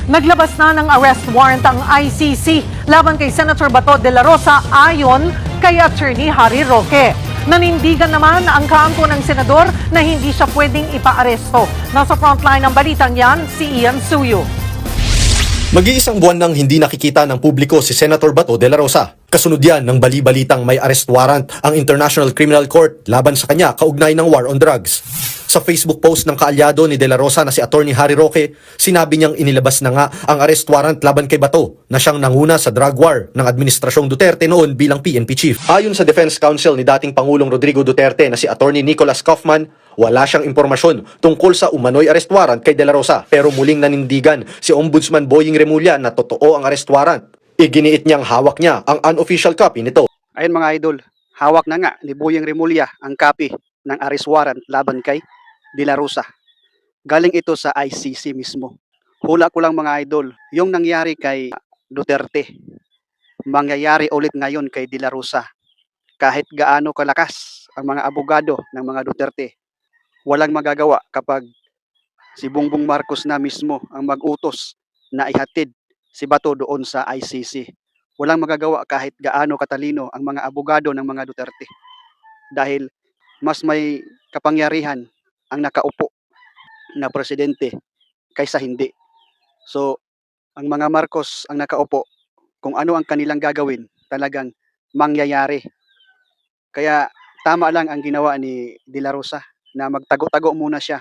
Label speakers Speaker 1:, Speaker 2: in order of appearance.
Speaker 1: Naglabas na ng arrest warrant ang ICC laban kay Senator Bato de la Rosa ayon kay Attorney Harry Roque. Nanindigan naman ang kampo ng senador na hindi siya pwedeng ipaaresto. Nasa frontline ng balitang yan, si Ian Suyo.
Speaker 2: Mag-iisang buwan nang hindi nakikita ng publiko si Senator Bato de la Rosa. Kasunod yan ng bali-balitang may arrest warrant ang International Criminal Court laban sa kanya kaugnay ng war on drugs. Sa Facebook post ng kaalyado ni de la Rosa na si Attorney Harry Roque, sinabi niyang inilabas na nga ang arrest warrant laban kay Bato na siyang nanguna sa drug war ng Administrasyong Duterte noon bilang PNP chief. Ayon sa Defense Counsel ni dating Pangulong Rodrigo Duterte na si Attorney Nicholas Kaufman, wala siyang impormasyon tungkol sa umano'y arrest warrant kay de la Rosa, pero muling nanindigan si Ombudsman Boying Remulla na totoo ang arrest warrant. Iginiit niyang hawak niya ang unofficial copy nito.
Speaker 3: Ayun mga idol, hawak na nga ni Boying Remulla ang copy ng arrest warrant laban kay de la Rosa. Galing ito sa ICC mismo. Hula ko lang mga idol, yung nangyari kay Duterte, mangyayari ulit ngayon kay de la Rosa. Kahit gaano kalakas ang mga abogado ng mga Duterte, walang magagawa kapag si Bongbong Marcos na mismo ang mag-utos na ihatid si Bato doon sa ICC. Walang magagawa kahit gaano katalino ang mga abogado ng mga Duterte. Dahil mas may kapangyarihan ang nakaupo na presidente kaysa hindi. So, ang mga Marcos ang nakaupo, kung ano ang kanilang gagawin, talagang mangyayari. Kaya tama lang ang ginawa ni De La Rosa na magtago-tago muna siya